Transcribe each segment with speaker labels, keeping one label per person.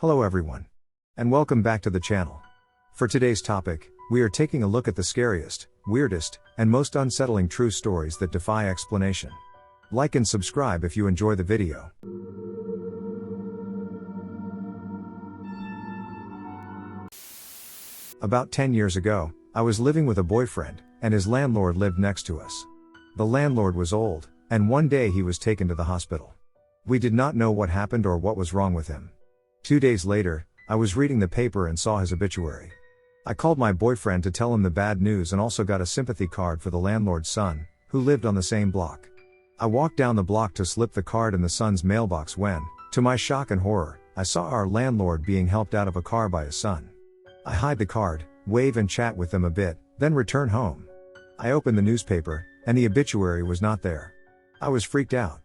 Speaker 1: Hello everyone. And welcome back to the channel. For today's topic, we are taking a look at the scariest, weirdest, and most unsettling true stories that defy explanation. Like and subscribe if you enjoy the video. About 10 years ago, I was living with a boyfriend, and his landlord lived next to us. The landlord was old, and one day he was taken to the hospital. We did not know what happened or what was wrong with him. 2 days later, I was reading the paper and saw his obituary. I called my boyfriend to tell him the bad news and also got a sympathy card for the landlord's son, who lived on the same block. I walked down the block to slip the card in the son's mailbox when, to my shock and horror, I saw our landlord being helped out of a car by his son. I hide the card, wave and chat with them a bit, then return home. I opened the newspaper, and the obituary was not there. I was freaked out.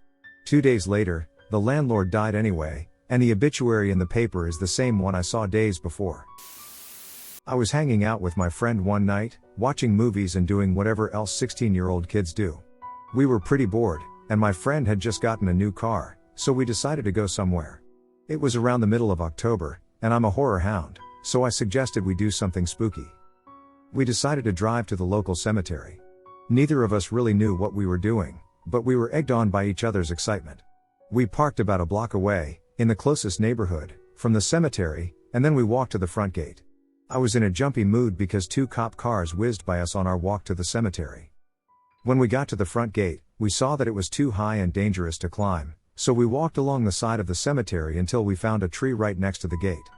Speaker 1: 2 days later, the landlord died anyway, and the obituary in the paper is the same one I saw days before. I was hanging out with my friend one night, watching movies and doing whatever else 16-year-old kids do. We were pretty bored, and my friend had just gotten a new car, so we decided to go somewhere. It was around the middle of October, and I'm a horror hound, so I suggested we do something spooky. We decided to drive to the local cemetery. Neither of us really knew what we were doing, but we were egged on by each other's excitement. We parked about a block away, in the closest neighborhood, from the cemetery, and then we walked to the front gate. I was in a jumpy mood because 2 cop cars whizzed by us on our walk to the cemetery. When we got to the front gate, we saw that it was too high and dangerous to climb, so we walked along the side of the cemetery until we found a tree right next to the gate.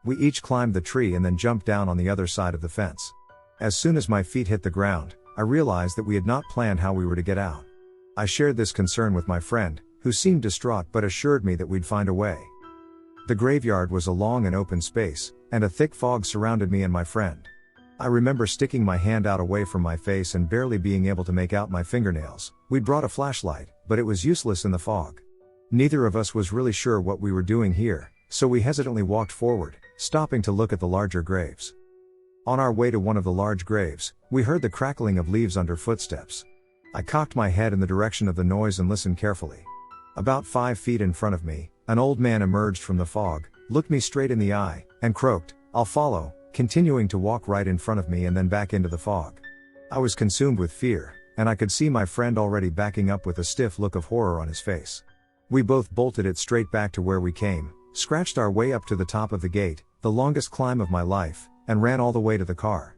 Speaker 1: We each climbed the tree and then jumped down on the other side of the fence. As soon as my feet hit the ground, I realized that we had not planned how we were to get out. I shared this concern with my friend, who seemed distraught but assured me that we'd find a way. The graveyard was a long and open space, and a thick fog surrounded me and my friend. I remember sticking my hand out away from my face and barely being able to make out my fingernails. We'd brought a flashlight, but it was useless in the fog. Neither of us was really sure what we were doing here, so we hesitantly walked forward, stopping to look at the larger graves. On our way to one of the large graves, we heard the crackling of leaves under footsteps. I cocked my head in the direction of the noise and listened carefully. About 5 feet in front of me, an old man emerged from the fog, looked me straight in the eye, and croaked, "I'll follow," continuing to walk right in front of me and then back into the fog. I was consumed with fear, and I could see my friend already backing up with a stiff look of horror on his face. We both bolted it straight back to where we came, scratched our way up to the top of the gate, the longest climb of my life, and ran all the way to the car.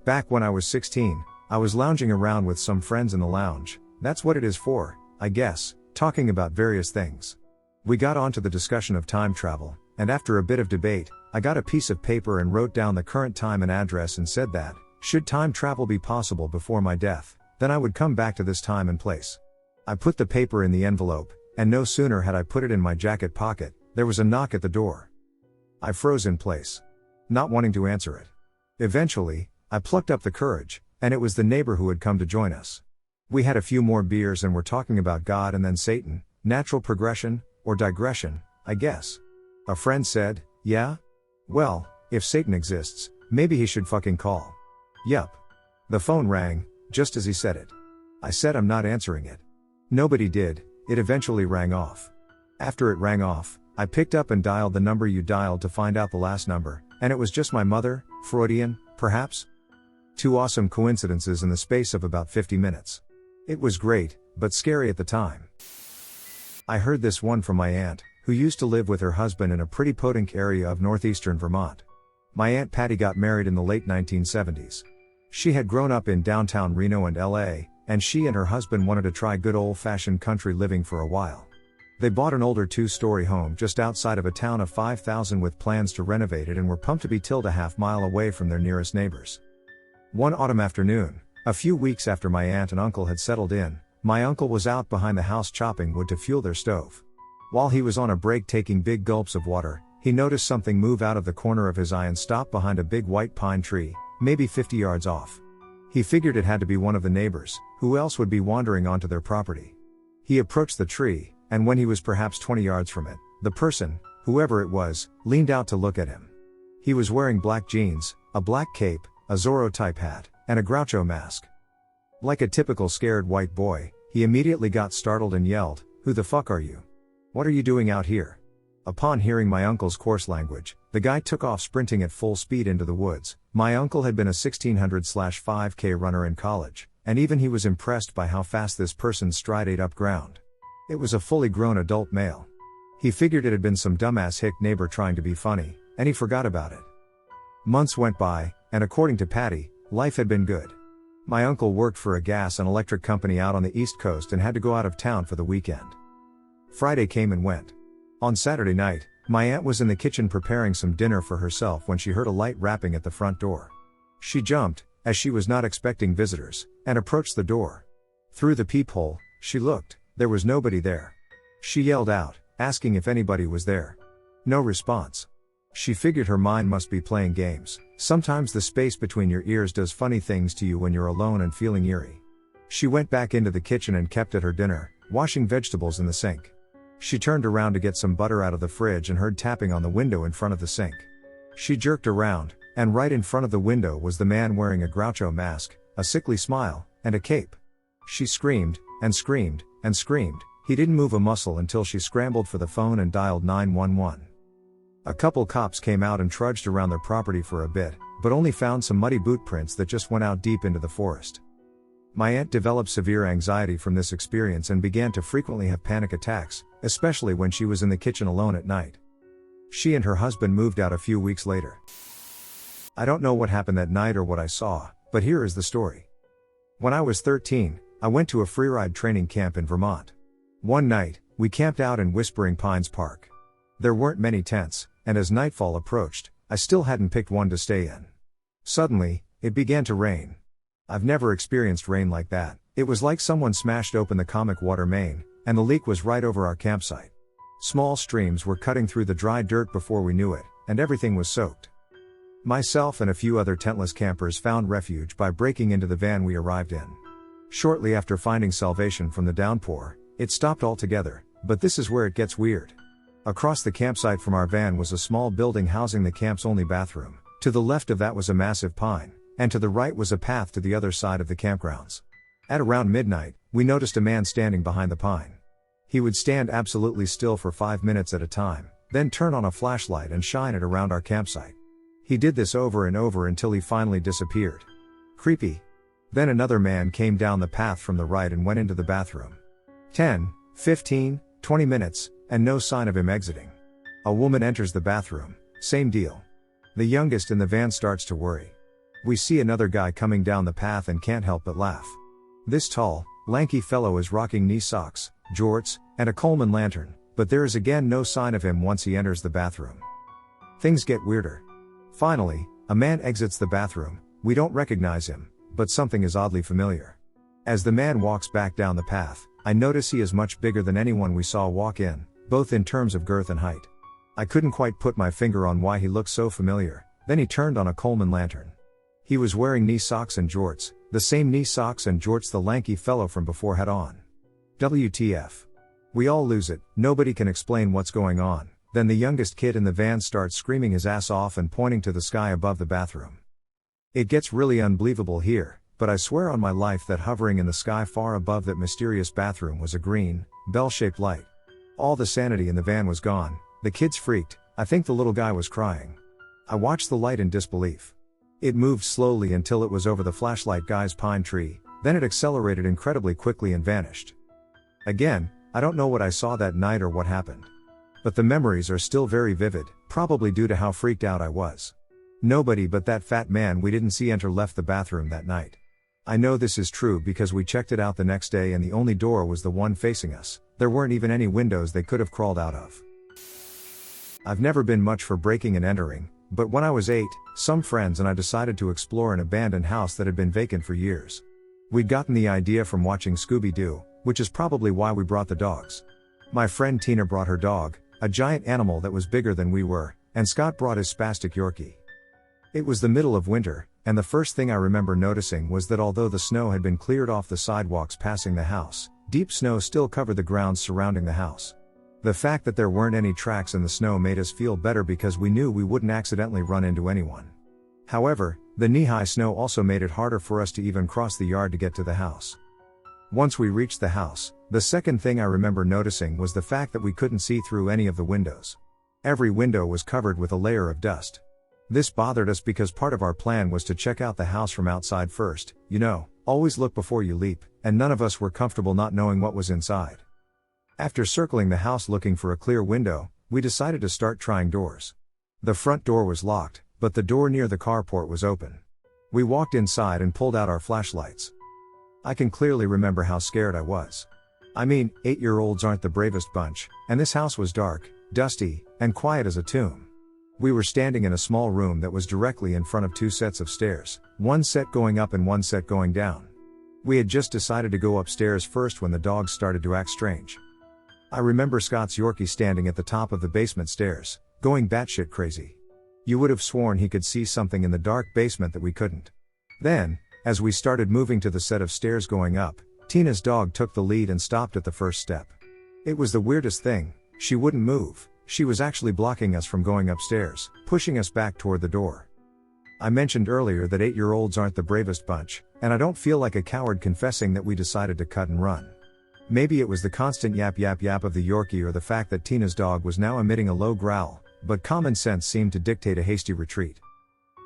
Speaker 1: Back when I was 16, I was lounging around with some friends in the lounge. That's what it is for, I guess, talking about various things. We got onto the discussion of time travel, and after a bit of debate, I got a piece of paper and wrote down the current time and address and said that, should time travel be possible before my death, then I would come back to this time and place. I put the paper in the envelope, and no sooner had I put it in my jacket pocket, there was a knock at the door. I froze in place, not wanting to answer it. Eventually, I plucked up the courage, and it was the neighbor who had come to join us. We had a few more beers and were talking about God and then Satan, natural progression, or digression, I guess. A friend said, "Yeah? Well, if Satan exists, maybe he should fucking call." Yup. The phone rang, just as he said it. I said I'm not answering it. Nobody did. It eventually rang off. After it rang off, I picked up and dialed the number you dialed to find out the last number, and it was just my mother, Freudian, perhaps? 2 awesome coincidences in the space of about 50 minutes. It was great, but scary at the time. I heard this one from my aunt, who used to live with her husband in a pretty podunk area of northeastern Vermont. My Aunt Patty got married in the late 1970s. She had grown up in downtown Reno and LA, and she and her husband wanted to try good old-fashioned country living for a while. They bought an older 2-story home just outside of a town of 5,000 with plans to renovate it and were pumped to be tilled a half-mile away from their nearest neighbors. One autumn afternoon, a few weeks after my aunt and uncle had settled in, my uncle was out behind the house chopping wood to fuel their stove. While he was on a break taking big gulps of water, he noticed something move out of the corner of his eye and stop behind a big white pine tree, maybe 50 yards off. He figured it had to be one of the neighbors, who else would be wandering onto their property. He approached the tree, and when he was perhaps 20 yards from it, the person, whoever it was, leaned out to look at him. He was wearing black jeans, a black cape, a Zorro-type hat, and a Groucho mask. Like a typical scared white boy, he immediately got startled and yelled, "Who the fuck are you? What are you doing out here?" Upon hearing my uncle's coarse language, the guy took off sprinting at full speed into the woods. My uncle had been a 1600/5K runner in college, and even he was impressed by how fast this person's stride ate up ground. It was a fully grown adult male. He figured it had been some dumbass hick neighbor trying to be funny, and he forgot about it. Months went by, and according to Patty, life had been good. My uncle worked for a gas and electric company out on the East Coast and had to go out of town for the weekend. Friday came and went. On Saturday night, my aunt was in the kitchen preparing some dinner for herself when she heard a light rapping at the front door. She jumped, as she was not expecting visitors, and approached the door. Through the peephole, she looked. There was nobody there. She yelled out, asking if anybody was there. No response. She figured her mind must be playing games. Sometimes the space between your ears does funny things to you when you're alone and feeling eerie. She went back into the kitchen and kept at her dinner, washing vegetables in the sink. She turned around to get some butter out of the fridge and heard tapping on the window in front of the sink. She jerked around, and right in front of the window was the man wearing a Groucho mask, a sickly smile, and a cape. She screamed, and screamed, and screamed. He didn't move a muscle until she scrambled for the phone and dialed 911. A couple cops came out and trudged around their property for a bit, but only found some muddy boot prints that just went out deep into the forest. My aunt developed severe anxiety from this experience and began to frequently have panic attacks, especially when she was in the kitchen alone at night. She and her husband moved out a few weeks later. I don't know what happened that night or what I saw, but here is the story. When I was 13, I went to a freeride training camp in Vermont. One night, we camped out in Whispering Pines Park. There weren't many tents, and as nightfall approached, I still hadn't picked one to stay in. Suddenly, it began to rain. I've never experienced rain like that. It was like someone smashed open the comic water main, and the leak was right over our campsite. Small streams were cutting through the dry dirt before we knew it, and everything was soaked. Myself and a few other tentless campers found refuge by breaking into the van we arrived in. Shortly after finding salvation from the downpour, it stopped altogether, but this is where it gets weird. Across the campsite from our van was a small building housing the camp's only bathroom. To the left of that was a massive pine, and to the right was a path to the other side of the campgrounds. At around midnight, we noticed a man standing behind the pine. He would stand absolutely still for 5 minutes at a time, then turn on a flashlight and shine it around our campsite. He did this over and over until he finally disappeared. Creepy. Then another man came down the path from the right and went into the bathroom. 10, 15, 20 minutes, and no sign of him exiting. A woman enters the bathroom, same deal. The youngest in the van starts to worry. We see another guy coming down the path and can't help but laugh. This tall, lanky fellow is rocking knee socks, jorts, and a Coleman lantern, but there is again no sign of him once he enters the bathroom. Things get weirder. Finally, a man exits the bathroom. We don't recognize him, but something is oddly familiar. As the man walks back down the path, I notice he is much bigger than anyone we saw walk in, both in terms of girth and height. I couldn't quite put my finger on why he looked so familiar. Then he turned on a Coleman lantern. He was wearing knee socks and jorts, the same knee socks and jorts the lanky fellow from before had on. WTF. We all lose it, nobody can explain what's going on. Then the youngest kid in the van starts screaming his ass off and pointing to the sky above the bathroom. It gets really unbelievable here, but I swear on my life that hovering in the sky far above that mysterious bathroom was a green, bell-shaped light. All the sanity in the van was gone. The kids freaked. I think the little guy was crying. I watched the light in disbelief. It moved slowly until it was over the flashlight guy's pine tree, then it accelerated incredibly quickly and vanished. Again, I don't know what I saw that night or what happened. But the memories are still very vivid, probably due to how freaked out I was. Nobody but that fat man we didn't see enter left the bathroom that night. I know this is true because we checked it out the next day and the only door was the one facing us. There weren't even any windows they could have crawled out of. I've never been much for breaking and entering, but when I was 8, some friends and I decided to explore an abandoned house that had been vacant for years. We'd gotten the idea from watching Scooby-Doo, which is probably why we brought the dogs. My friend Tina brought her dog, a giant animal that was bigger than we were, and Scott brought his spastic Yorkie. It was the middle of winter, and the first thing I remember noticing was that although the snow had been cleared off the sidewalks passing the house, deep snow still covered the grounds surrounding the house. The fact that there weren't any tracks in the snow made us feel better because we knew we wouldn't accidentally run into anyone. However, the knee-high snow also made it harder for us to even cross the yard to get to the house. Once we reached the house, the second thing I remember noticing was the fact that we couldn't see through any of the windows. Every window was covered with a layer of dust. This bothered us because part of our plan was to check out the house from outside first, always look before you leap, and none of us were comfortable not knowing what was inside. After circling the house looking for a clear window, we decided to start trying doors. The front door was locked, but the door near the carport was open. We walked inside and pulled out our flashlights. I can clearly remember how scared I was. 8-year-olds aren't the bravest bunch, and this house was dark, dusty, and quiet as a tomb. We were standing in a small room that was directly in front of 2 sets of stairs, one set going up and one set going down. We had just decided to go upstairs first when the dogs started to act strange. I remember Scott's Yorkie standing at the top of the basement stairs, going batshit crazy. You would have sworn he could see something in the dark basement that we couldn't. Then, as we started moving to the set of stairs going up, Tina's dog took the lead and stopped at the first step. It was the weirdest thing, she wouldn't move. She was actually blocking us from going upstairs, pushing us back toward the door. I mentioned earlier that 8-year-olds aren't the bravest bunch, and I don't feel like a coward confessing that we decided to cut and run. Maybe it was the constant yap yap yap of the Yorkie or the fact that Tina's dog was now emitting a low growl, but common sense seemed to dictate a hasty retreat.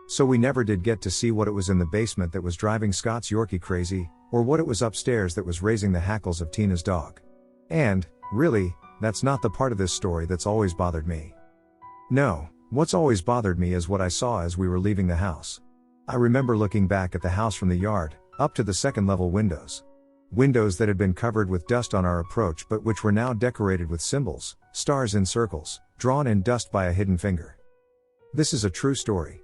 Speaker 1: So we never did get to see what it was in the basement that was driving Scott's Yorkie crazy, or what it was upstairs that was raising the hackles of Tina's dog. And, really, that's not the part of this story that's always bothered me. No, what's always bothered me is what I saw as we were leaving the house. I remember looking back at the house from the yard, up to the second-level windows. Windows that had been covered with dust on our approach but which were now decorated with symbols, stars in circles, drawn in dust by a hidden finger. This is a true story.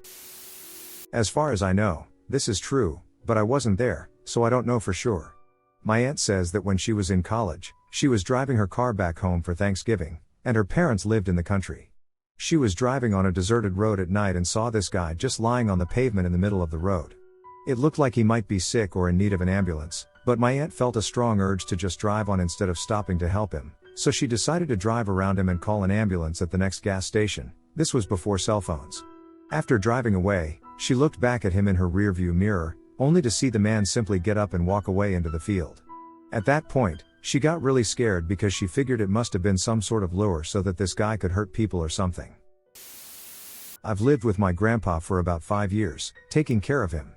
Speaker 1: As far as I know, this is true, but I wasn't there, so I don't know for sure. My aunt says that when she was in college, she was driving her car back home for Thanksgiving, and her parents lived in the country. She was driving on a deserted road at night and saw this guy just lying on the pavement in the middle of the road. It looked like he might be sick or in need of an ambulance, but my aunt felt a strong urge to just drive on instead of stopping to help him, so she decided to drive around him and call an ambulance at the next gas station. This was before cell phones. After driving away, she looked back at him in her rearview mirror, only to see the man simply get up and walk away into the field. At that point, she got really scared because she figured it must have been some sort of lure so that this guy could hurt people or something. I've lived with my grandpa for about 5 years, taking care of him.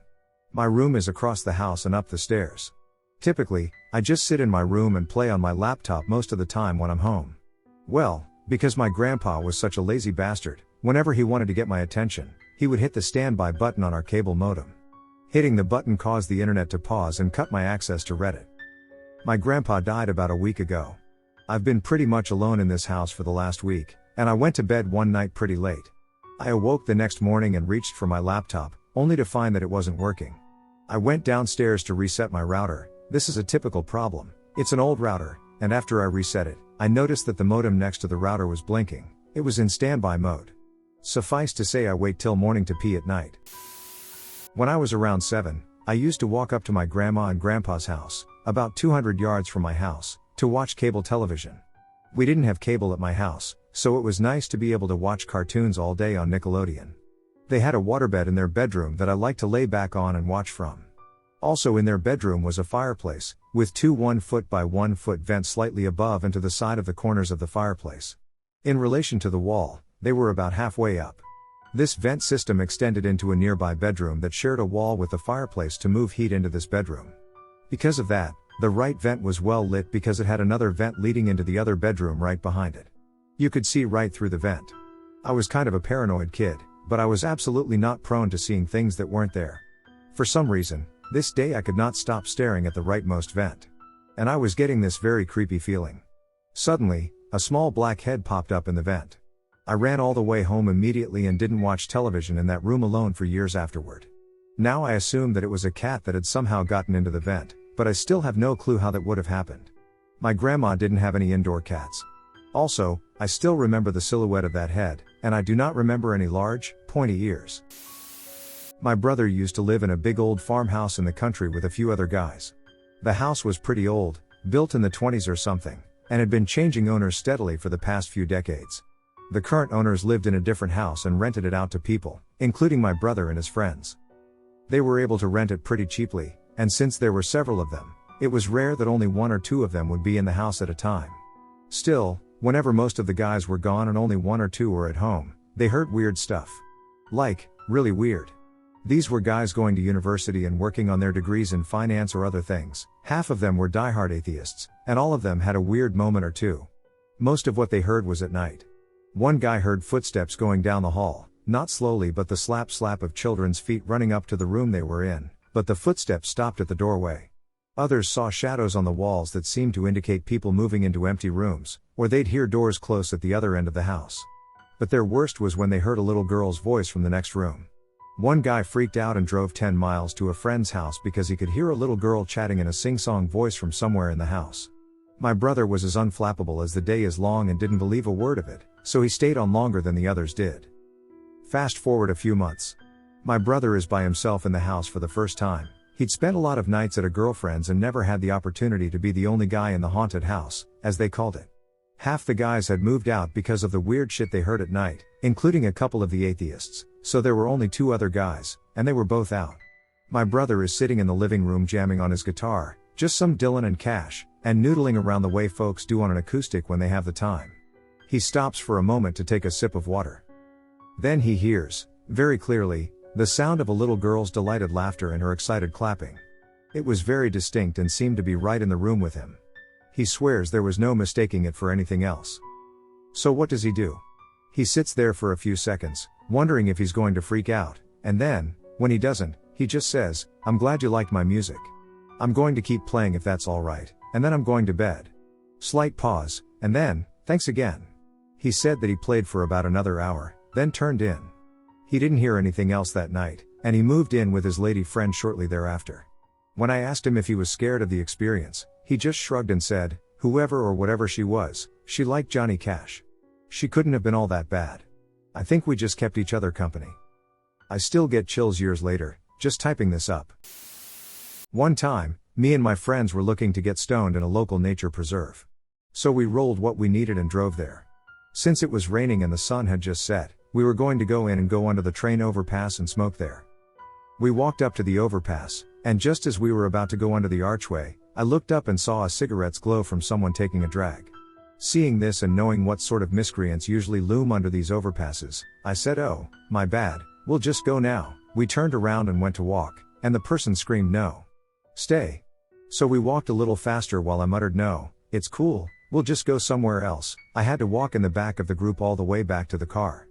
Speaker 1: My room is across the house and up the stairs. Typically, I just sit in my room and play on my laptop most of the time when I'm home. Well, because my grandpa was such a lazy bastard, whenever he wanted to get my attention, he would hit the standby button on our cable modem. Hitting the button caused the internet to pause and cut my access to Reddit. My grandpa died about a week ago. I've been pretty much alone in this house for the last week, and I went to bed one night pretty late. I awoke the next morning and reached for my laptop, only to find that it wasn't working. I went downstairs to reset my router. This is a typical problem. It's an old router, and after I reset it, I noticed that the modem next to the router was blinking. It was in standby mode. Suffice to say, I wait till morning to pee at night. When I was around 7, I used to walk up to my grandma and grandpa's house, about 200 yards from my house, to watch cable television. We didn't have cable at my house, so it was nice to be able to watch cartoons all day on Nickelodeon. They had a waterbed in their bedroom that I liked to lay back on and watch from. Also in their bedroom was a fireplace, with 2 1-foot by 1-foot vents slightly above and to the side of the corners of the fireplace. In relation to the wall, they were about halfway up. This vent system extended into a nearby bedroom that shared a wall with the fireplace to move heat into this bedroom. Because of that, the right vent was well lit because it had another vent leading into the other bedroom right behind it. You could see right through the vent. I was kind of a paranoid kid, but I was absolutely not prone to seeing things that weren't there. For some reason, this day I could not stop staring at the rightmost vent. And I was getting this very creepy feeling. Suddenly, a small black head popped up in the vent. I ran all the way home immediately and didn't watch television in that room alone for years afterward. Now I assume that it was a cat that had somehow gotten into the vent, but I still have no clue how that would have happened. My grandma didn't have any indoor cats. Also, I still remember the silhouette of that head, and I do not remember any large, pointy ears. My brother used to live in a big old farmhouse in the country with a few other guys. The house was pretty old, built in the 20s or something, and had been changing owners steadily for the past few decades. The current owners lived in a different house and rented it out to people, including my brother and his friends. They were able to rent it pretty cheaply, and since there were several of them, it was rare that only 1 or 2 of them would be in the house at a time. Still, Whenever most of the guys were gone and only one or two were at home, they heard weird stuff. Like, really weird. These were guys going to university and working on their degrees in finance or other things. Half of them were diehard atheists, and all of them had a weird moment or two. Most of what they heard was at night. One guy heard footsteps going down the hall, not slowly but the slap of children's feet running up to the room they were in, but the footsteps stopped at the doorway. Others saw shadows on the walls that seemed to indicate people moving into empty rooms, or they'd hear doors close at the other end of the house. But their worst was when they heard a little girl's voice from the next room. One guy freaked out and drove 10 miles to a friend's house because he could hear a little girl chatting in a sing-song voice from somewhere in the house. My brother was as unflappable as the day is long and didn't believe a word of it, so he stayed on longer than the others did. Fast forward a few months. My brother is by himself in the house for the first time. He'd spent a lot of nights at a girlfriend's and never had the opportunity to be the only guy in the haunted house, as they called it. Half the guys had moved out because of the weird shit they heard at night, including a couple of the atheists, so there were only 2 other guys, and they were both out. My brother is sitting in the living room jamming on his guitar, just some Dylan and Cash, and noodling around the way folks do on an acoustic when they have the time. He stops for a moment to take a sip of water. Then he hears, very clearly, the sound of a little girl's delighted laughter and her excited clapping. It was very distinct and seemed to be right in the room with him. He swears there was no mistaking it for anything else. So what does he do? He sits there for a few seconds, wondering if he's going to freak out, and then, when he doesn't, he just says, "I'm glad you liked my music. I'm going to keep playing if that's alright, and then I'm going to bed." Slight pause, and then, "Thanks again." He said that he played for about another hour, then turned in. He didn't hear anything else that night, and he moved in with his lady friend shortly thereafter. When I asked him if he was scared of the experience, he just shrugged and said, whoever or whatever she was, she liked Johnny Cash. She couldn't have been all that bad. I think we just kept each other company. I still get chills years later, just typing this up. One time, me and my friends were looking to get stoned in a local nature preserve. So we rolled what we needed and drove there. Since it was raining and the sun had just set, we were going to go in and go under the train overpass and smoke there. We walked up to the overpass, and just as we were about to go under the archway, I looked up and saw a cigarette's glow from someone taking a drag. Seeing this and knowing what sort of miscreants usually loom under these overpasses, I said, "Oh, my bad, we'll just go now." We turned around and went to walk, and the person screamed, "No. Stay." So we walked a little faster while I muttered, "No, it's cool, we'll just go somewhere else." I had to walk in the back of the group all the way back to the car.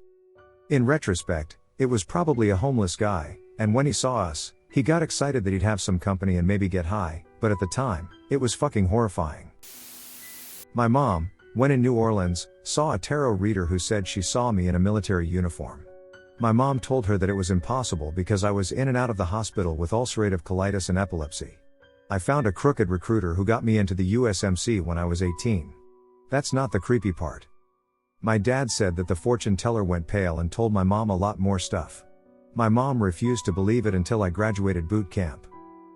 Speaker 1: In retrospect, it was probably a homeless guy, and when he saw us, he got excited that he'd have some company and maybe get high, but at the time, it was fucking horrifying. My mom, when in New Orleans, saw a tarot reader who said she saw me in a military uniform. My mom told her that it was impossible because I was in and out of the hospital with ulcerative colitis and epilepsy. I found a crooked recruiter who got me into the USMC when I was 18. That's not the creepy part. My dad said that the fortune teller went pale and told my mom a lot more stuff. My mom refused to believe it until I graduated boot camp.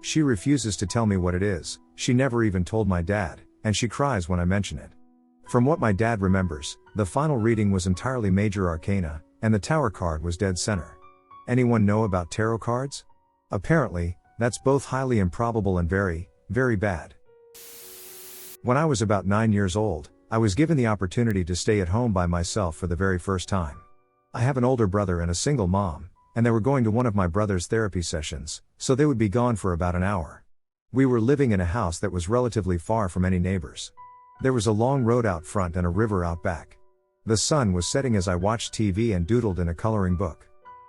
Speaker 1: She refuses to tell me what it is, she never even told my dad, and she cries when I mention it. From what my dad remembers, the final reading was entirely major arcana, and the tower card was dead center. Anyone know about tarot cards? Apparently, that's both highly improbable and very, very bad. When I was about 9 years old, I was given the opportunity to stay at home by myself for the very first time. I have an older brother and a single mom, and they were going to one of my brother's therapy sessions, so they would be gone for about an hour. We were living in a house that was relatively far from any neighbors. There was a long road out front and a river out back. The sun was setting as I watched TV and doodled in a coloring book.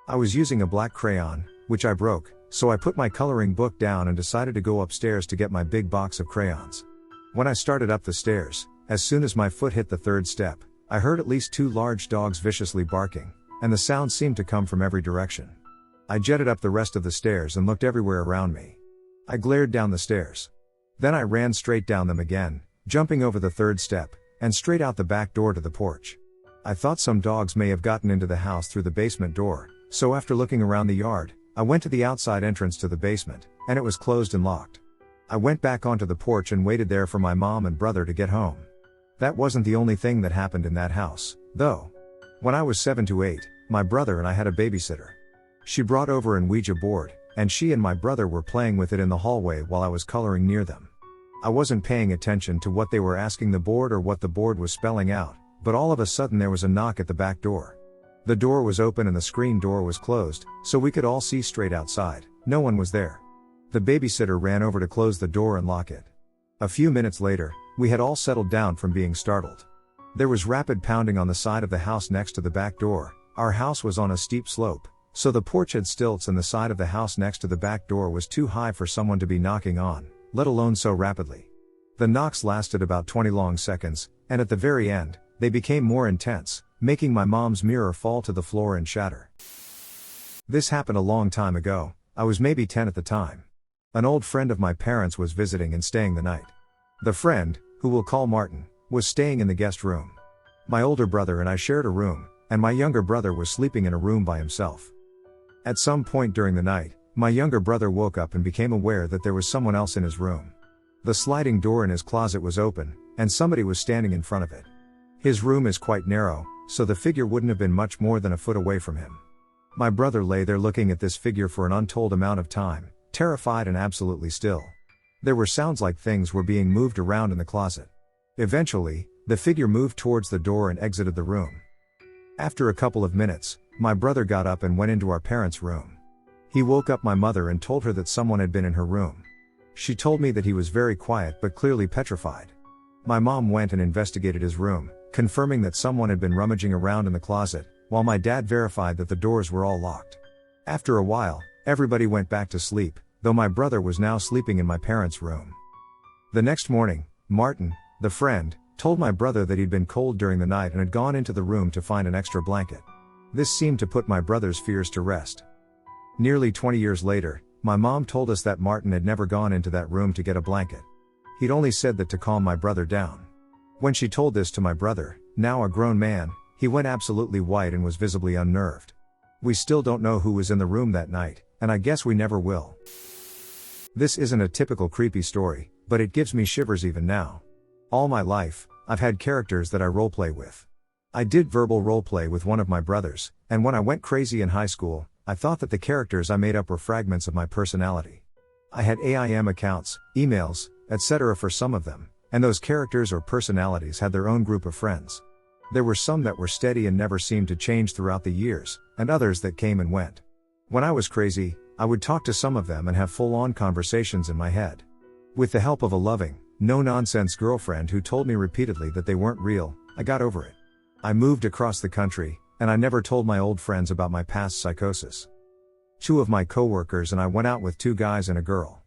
Speaker 1: I was using a black crayon, which I broke, so I put my coloring book down and decided to go upstairs to get my big box of crayons. When I started up the stairs, as soon as my foot hit the 3rd step, I heard at least 2 large dogs viciously barking, and the sound seemed to come from every direction. I jetted up the rest of the stairs and looked everywhere around me. I glared down the stairs. Then I ran straight down them again, jumping over the 3rd step, and straight out the back door to the porch. I thought some dogs may have gotten into the house through the basement door, so after looking around the yard, I went to the outside entrance to the basement, and it was closed and locked. I went back onto the porch and waited there for my mom and brother to get home. That wasn't the only thing that happened in that house, though. When I was 7 to 8, my brother and I had a babysitter. She brought over an Ouija board, and she and my brother were playing with it in the hallway while I was coloring near them. I wasn't paying attention to what they were asking the board or what the board was spelling out, but all of a sudden there was a knock at the back door. The door was open and the screen door was closed, so we could all see straight outside. No one was there. The babysitter ran over to close the door and lock it. A few minutes later, we had all settled down from being startled. There was rapid pounding on the side of the house next to the back door. Our house was on a steep slope, so the porch had stilts and the side of the house next to the back door was too high for someone to be knocking on, let alone so rapidly. The knocks lasted about 20 long seconds, and at the very end, they became more intense, making my mom's mirror fall to the floor and shatter. This happened a long time ago. I was maybe 10 at the time. An old friend of my parents was visiting and staying the night. The friend, who we'll call Martin, was staying in the guest room. My older brother and I shared a room, and my younger brother was sleeping in a room by himself. At some point during the night, my younger brother woke up and became aware that there was someone else in his room. The sliding door in his closet was open, and somebody was standing in front of it. His room is quite narrow, so the figure wouldn't have been much more than a foot away from him. My brother lay there looking at this figure for an untold amount of time, terrified and absolutely still. There were sounds like things were being moved around in the closet. Eventually, the figure moved towards the door and exited the room. After a couple of minutes, my brother got up and went into our parents' room. He woke up my mother and told her that someone had been in her room. She told me that he was very quiet but clearly petrified. My mom went and investigated his room, confirming that someone had been rummaging around in the closet, while my dad verified that the doors were all locked. After a while, everybody went back to sleep, though my brother was now sleeping in my parents' room. The next morning, Martin, the friend, told my brother that he'd been cold during the night and had gone into the room to find an extra blanket. This seemed to put my brother's fears to rest. Nearly 20 years later, my mom told us that Martin had never gone into that room to get a blanket. He'd only said that to calm my brother down. When she told this to my brother, now a grown man, he went absolutely white and was visibly unnerved. We still don't know who was in the room that night, and I guess we never will. This isn't a typical creepy story, but it gives me shivers even now. All my life, I've had characters that I roleplay with. I did verbal roleplay with one of my brothers, and when I went crazy in high school, I thought that the characters I made up were fragments of my personality. I had AIM accounts, emails, etc. for some of them, and those characters or personalities had their own group of friends. There were some that were steady and never seemed to change throughout the years, and others that came and went. When I was crazy, I would talk to some of them and have full-on conversations in my head. With the help of a loving, no-nonsense girlfriend who told me repeatedly that they weren't real, I got over it. I moved across the country, and I never told my old friends about my past psychosis. 2 of my coworkers and I went out with 2 guys and a girl.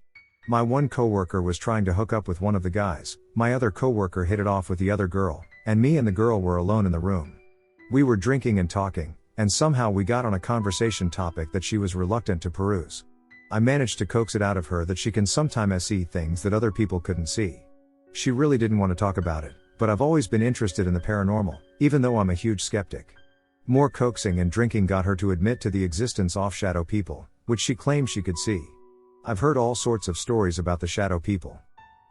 Speaker 1: My one coworker was trying to hook up with one of the guys, my other coworker hit it off with the other girl, and me and the girl were alone in the room. We were drinking and talking, and somehow we got on a conversation topic that she was reluctant to peruse. I managed to coax it out of her that she can sometimes see things that other people couldn't see. She really didn't want to talk about it, but I've always been interested in the paranormal, even though I'm a huge skeptic. More coaxing and drinking got her to admit to the existence of shadow people, which she claimed she could see. I've heard all sorts of stories about the shadow people.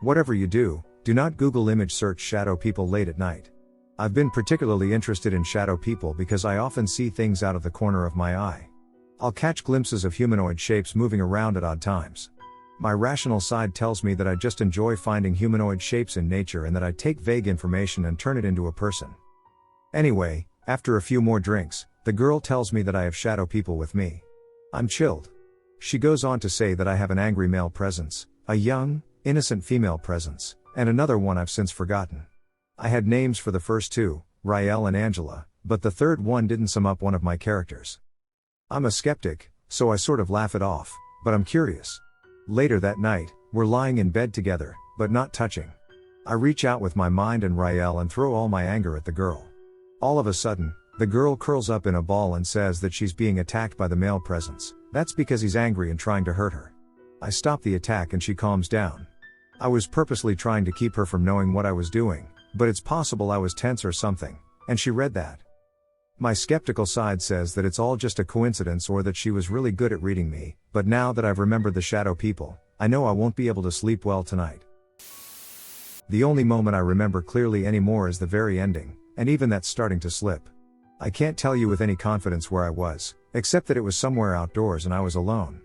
Speaker 1: Whatever you do not Google image search shadow people late at night. I've been particularly interested in shadow people because I often see things out of the corner of my eye. I'll catch glimpses of humanoid shapes moving around at odd times. My rational side tells me that I just enjoy finding humanoid shapes in nature and that I take vague information and turn it into a person. Anyway, after a few more drinks, the girl tells me that I have shadow people with me. I'm chilled. She goes on to say that I have an angry male presence, a young, innocent female presence, and another one I've since forgotten. I had names for the first 2, Rael and Angela, but the third one didn't sum up one of my characters. I'm a skeptic, so I sort of laugh it off, but I'm curious. Later that night, we're lying in bed together, but not touching. I reach out with my mind and Rael and throw all my anger at the girl. All of a sudden, the girl curls up in a ball and says that she's being attacked by the male presence. That's because he's angry and trying to hurt her. I stop the attack and she calms down. I was purposely trying to keep her from knowing what I was doing, but it's possible I was tense or something, and she read that. My skeptical side says that it's all just a coincidence or that she was really good at reading me, but now that I've remembered the shadow people, I know I won't be able to sleep well tonight. The only moment I remember clearly anymore is the very ending, and even that's starting to slip. I can't tell you with any confidence where I was, except that it was somewhere outdoors and I was alone.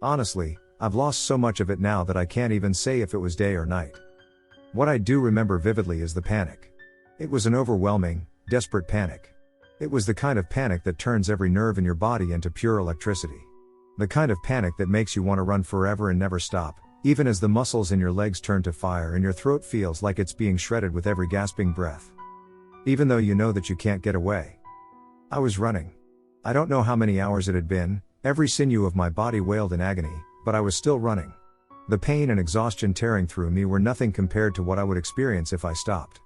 Speaker 1: Honestly, I've lost so much of it now that I can't even say if it was day or night. What I do remember vividly is the panic. It was an overwhelming, desperate panic. It was the kind of panic that turns every nerve in your body into pure electricity. The kind of panic that makes you want to run forever and never stop, even as the muscles in your legs turn to fire and your throat feels like it's being shredded with every gasping breath. Even though you know that you can't get away. I was running. I don't know how many hours it had been, every sinew of my body wailed in agony, but I was still running. The pain and exhaustion tearing through me were nothing compared to what I would experience if I stopped.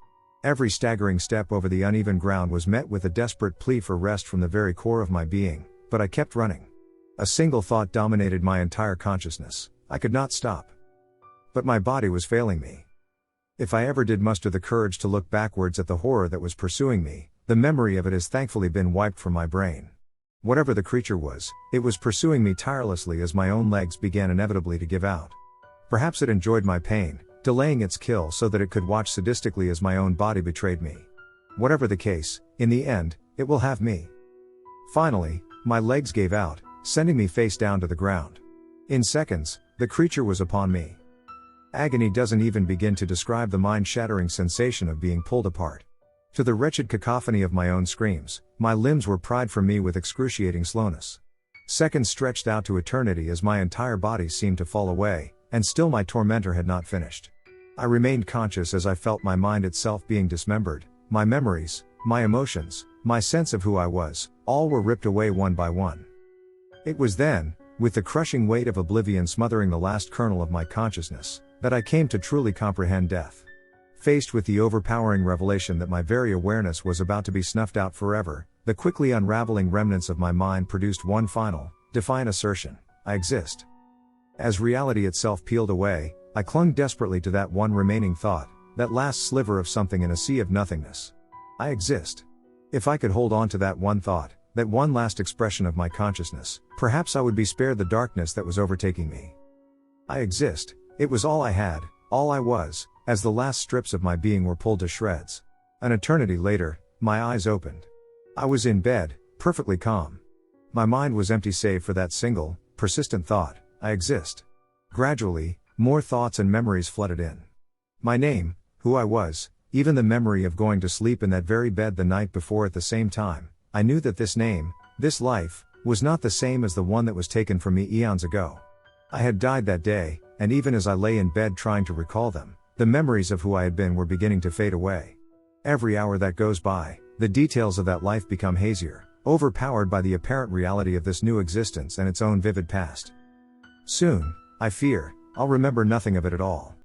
Speaker 1: Every staggering step over the uneven ground was met with a desperate plea for rest from the very core of my being, but I kept running. A single thought dominated my entire consciousness: I could not stop. But my body was failing me. If I ever did muster the courage to look backwards at the horror that was pursuing me, the memory of it has thankfully been wiped from my brain. Whatever the creature was, it was pursuing me tirelessly as my own legs began inevitably to give out. Perhaps it enjoyed my pain, delaying its kill so that it could watch sadistically as my own body betrayed me. Whatever the case, in the end, it will have me. Finally, my legs gave out, sending me face down to the ground. In seconds, the creature was upon me. Agony doesn't even begin to describe the mind-shattering sensation of being pulled apart. To the wretched cacophony of my own screams, my limbs were pried from me with excruciating slowness. Seconds stretched out to eternity as my entire body seemed to fall away, and still my tormentor had not finished. I remained conscious as I felt my mind itself being dismembered, my memories, my emotions, my sense of who I was, all were ripped away one by one. It was then, with the crushing weight of oblivion smothering the last kernel of my consciousness, that I came to truly comprehend death. Faced with the overpowering revelation that my very awareness was about to be snuffed out forever, the quickly unraveling remnants of my mind produced one final, defiant assertion: I exist. As reality itself peeled away, I clung desperately to that one remaining thought, that last sliver of something in a sea of nothingness. I exist. If I could hold on to that one thought, that one last expression of my consciousness, perhaps I would be spared the darkness that was overtaking me. I exist. It was all I had, all I was, as the last strips of my being were pulled to shreds. An eternity later, my eyes opened. I was in bed, perfectly calm. My mind was empty save for that single, persistent thought: I exist. Gradually, more thoughts and memories flooded in. My name, who I was, even the memory of going to sleep in that very bed the night before at the same time. I knew that this name, this life, was not the same as the one that was taken from me eons ago. I had died that day, and even as I lay in bed trying to recall them, the memories of who I had been were beginning to fade away. Every hour that goes by, the details of that life become hazier, overpowered by the apparent reality of this new existence and its own vivid past. Soon, I fear, I'll remember nothing of it at all.